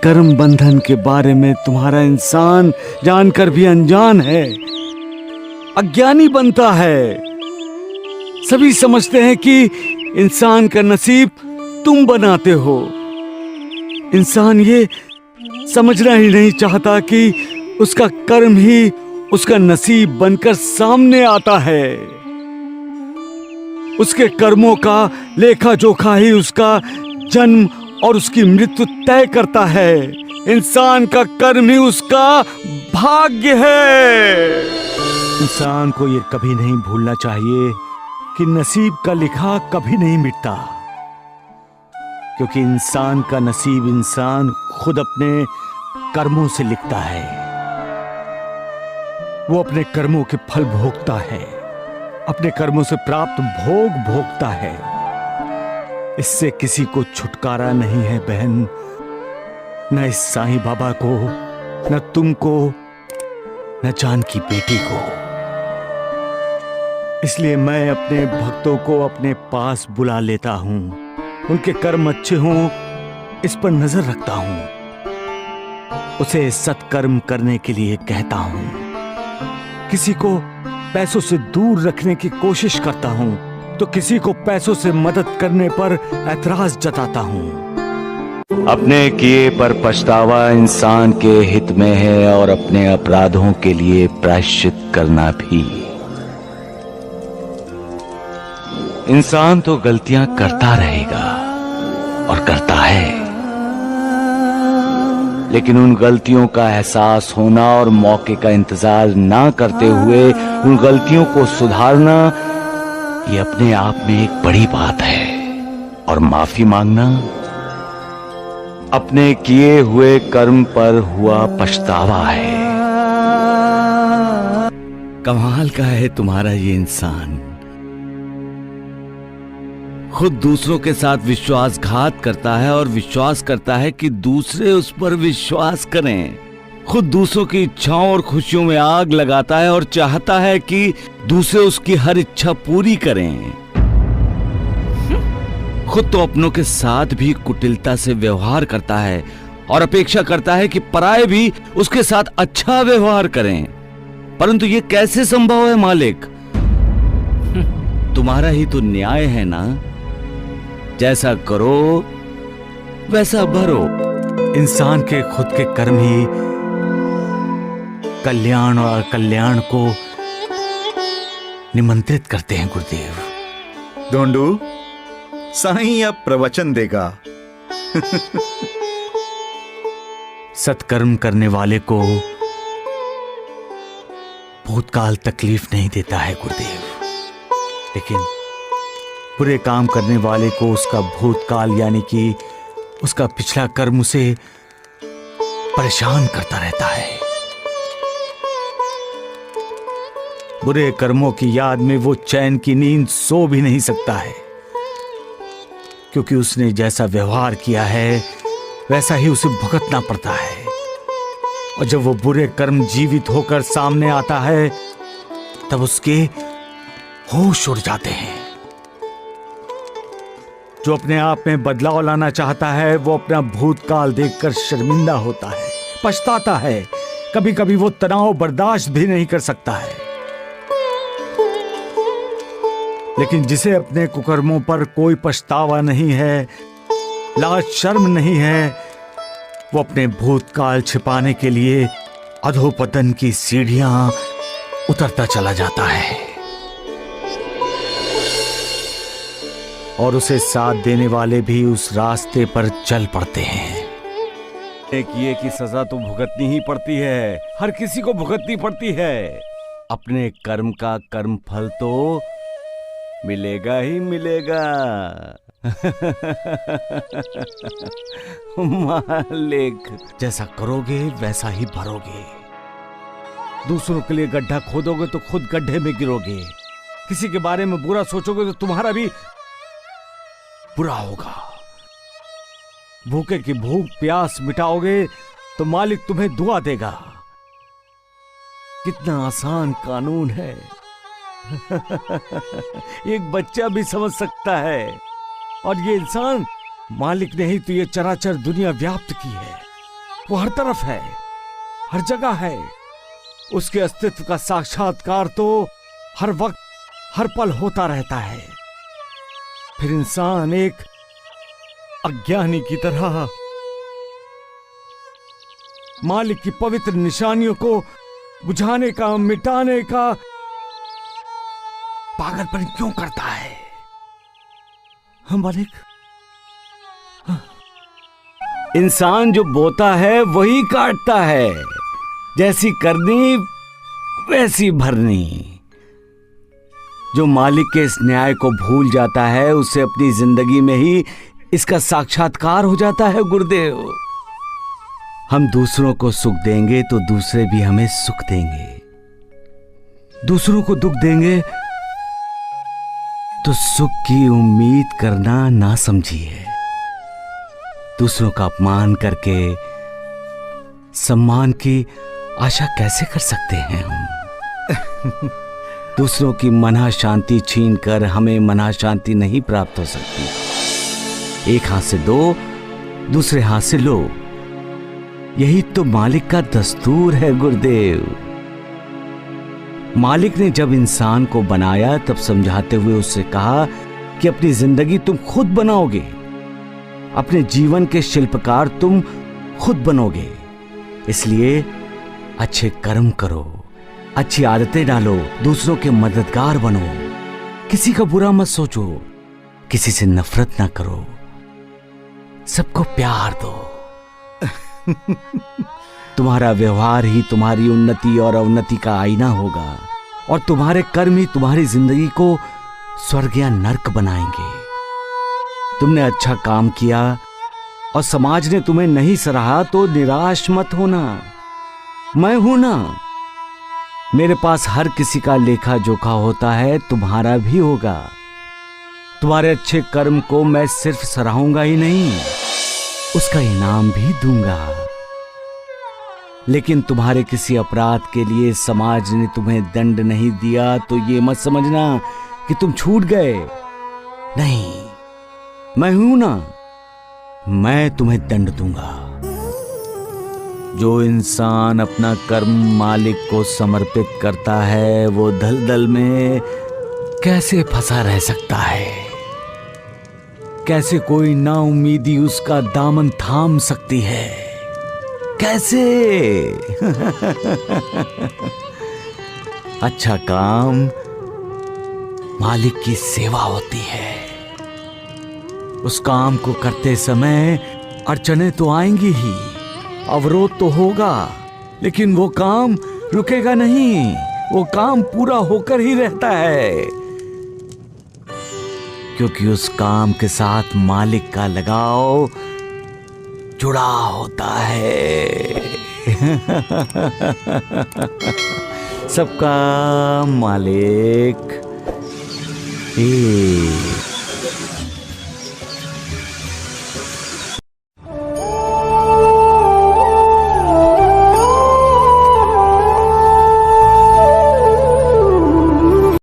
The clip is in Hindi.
कर्म बंधन के बारे में तुम्हारा इंसान जानकर भी अनजान है, अज्ञानी बनता है। सभी समझते हैं कि इंसान का नसीब तुम बनाते हो। इंसान ये समझना ही नहीं चाहता कि उसका कर्म ही उसका नसीब बनकर सामने आता है। उसके कर्मों का लेखा जोखा ही उसका जन्म और उसकी मृत्यु तय करता है। इंसान का कर्म ही उसका भाग्य है। इंसान को ये कभी नहीं भूलना चाहिए कि नसीब का लिखा कभी नहीं मिटता, क्योंकि इंसान का नसीब इंसान खुद अपने कर्मों से लिखता है। वो अपने कर्मों के फल भोगता है, अपने कर्मों से प्राप्त भोग भोगता है। इससे किसी को छुटकारा नहीं है बहन, न इस साईं बाबा को, न तुमको, न जानकी बेटी को। इसलिए मैं अपने भक्तों को अपने पास बुला लेता हूं, उनके कर्म अच्छे हों इस पर नजर रखता हूं, उसे सत्कर्म करने के लिए कहता हूं। किसी को पैसों से दूर रखने की कोशिश करता हूं तो किसी को पैसों से मदद करने पर ऐतराज जताता हूं। अपने किए पर पछतावा इंसान के हित में है और अपने अपराधों के लिए प्रायश्चित करना भी। इंसान तो गलतियां करता रहेगा और करता है, लेकिन उन गलतियों का एहसास होना और मौके का इंतजार ना करते हुए उन गलतियों को सुधारना, ये अपने आप में एक बड़ी बात है। और माफी मांगना अपने किए हुए कर्म पर हुआ पछतावा है। कमाल का है तुम्हारा ये इंसान। खुद दूसरों के साथ विश्वासघात करता है और विश्वास करता है कि दूसरे उस पर विश्वास करें। खुद दूसरों की इच्छाओं और खुशियों में आग लगाता है और चाहता है कि दूसरे उसकी हर इच्छा पूरी करें। खुद तो अपनों के साथ भी कुटिलता से व्यवहार करता है और अपेक्षा करता है कि पराये भी उसके साथ अच्छा व्यवहार करें। परंतु ये कैसे संभव है मालिक? तुम्हारा ही तो न्याय है ना, जैसा करो वैसा भरो। इंसान के खुद के कर्म ही कल्याण और अकल्याण को निमंत्रित करते हैं गुरुदेव। ढोंडू, साईं अब प्रवचन देगा। सत्कर्म करने वाले को भूतकाल तकलीफ नहीं देता है गुरुदेव, लेकिन बुरे काम करने वाले को उसका भूतकाल यानी कि उसका पिछला कर्म उसे परेशान करता रहता है। बुरे कर्मों की याद में वो चैन की नींद सो भी नहीं सकता है, क्योंकि उसने जैसा व्यवहार किया है वैसा ही उसे भुगतना पड़ता है। और जब वो बुरे कर्म जीवित होकर सामने आता है तब उसके होश उड़ जाते हैं। जो अपने आप में बदलाव लाना चाहता है वो अपना भूतकाल देखकर शर्मिंदा होता है, पछताता है। कभी कभी वो तनाव बर्दाश्त भी नहीं कर सकता है। लेकिन जिसे अपने कुकर्मों पर कोई पछतावा नहीं है, लाज शर्म नहीं है, वो अपने भूतकाल छिपाने के लिए अधोपतन की सीढ़ियां उतरता चला जाता है और उसे साथ देने वाले भी उस रास्ते पर चल पड़ते हैं। किए की सजा तो भुगतनी ही पड़ती है, हर किसी को भुगतनी पड़ती है। अपने कर्म का कर्म फल तो मिलेगा ही मिलेगा। मालिक, जैसा करोगे वैसा ही भरोगे। दूसरों के लिए गड्ढा खोदोगे तो खुद गड्ढे में गिरोगे। किसी के बारे में बुरा सोचोगे तो तुम्हारा भी बुरा होगा। भूखे की भूख प्यास मिटाओगे तो मालिक तुम्हें दुआ देगा। कितना आसान कानून है। एक बच्चा भी समझ सकता है। और ये इंसान, मालिक ने ही तो ये चराचर दुनिया व्याप्त की है। वो हर तरफ है, हर जगह है। उसके अस्तित्व का साक्षात्कार तो हर वक्त, हर पल होता रहता है। फिर इंसान एक अज्ञानी की तरह मालिक की पवित्र निशानियों को बुझाने का, मिटाने का पागलपन क्यों करता है? हम मालिक, इंसान जो बोता है वही काटता है। जैसी करनी वैसी भरनी। जो मालिक के इस न्याय को भूल जाता है उसे अपनी जिंदगी में ही इसका साक्षात्कार हो जाता है। गुरुदेव, हम दूसरों को सुख देंगे तो दूसरे भी हमें सुख देंगे। दूसरों को दुख देंगे तो सुख की उम्मीद करना ना समझिए। दूसरों का अपमान करके सम्मान की आशा कैसे कर सकते हैं हम? दूसरों की मना शांति छीनकर हमें मना शांति नहीं प्राप्त हो सकती। एक हाथ से दो, दूसरे हाथ से लो। यही तो मालिक का दस्तूर है गुरुदेव। मालिक ने जब इंसान को बनाया तब समझाते हुए उससे कहा कि अपनी जिंदगी तुम खुद बनाओगे, अपने जीवन के शिल्पकार तुम खुद बनोगे। इसलिए अच्छे कर्म करो, अच्छी आदतें डालो, दूसरों के मददगार बनो, किसी का बुरा मत सोचो, किसी से नफरत ना करो, सबको प्यार दो। तुम्हारा व्यवहार ही तुम्हारी उन्नति और अवनति का आईना होगा और तुम्हारे कर्म ही तुम्हारी जिंदगी को स्वर्ग या नर्क बनाएंगे। तुमने अच्छा काम किया और समाज ने तुम्हें नहीं सराहा तो निराश मत होना। मैं हूं ना, मेरे पास हर किसी का लेखा जोखा होता है, तुम्हारा भी होगा। तुम्हारे अच्छे कर्म को मैं सिर्फ सराहूंगा ही नहीं, उसका इनाम भी दूंगा। लेकिन तुम्हारे किसी अपराध के लिए समाज ने तुम्हें दंड नहीं दिया तो ये मत समझना कि तुम छूट गए। नहीं, मैं हूं ना, मैं तुम्हें दंड दूंगा। जो इंसान अपना कर्म मालिक को समर्पित करता है वो दलदल में कैसे फंसा रह सकता है? कैसे कोई नाउम्मीदी उसका दामन थाम सकती है? कैसे? अच्छा काम मालिक की सेवा होती है। उस काम को करते समय अड़चने तो आएंगी ही, अवरोध तो होगा, लेकिन वो काम रुकेगा नहीं, वो काम पूरा होकर ही रहता है। क्योंकि उस काम के साथ मालिक का लगाव जुड़ा होता है। सबका मालिक एक।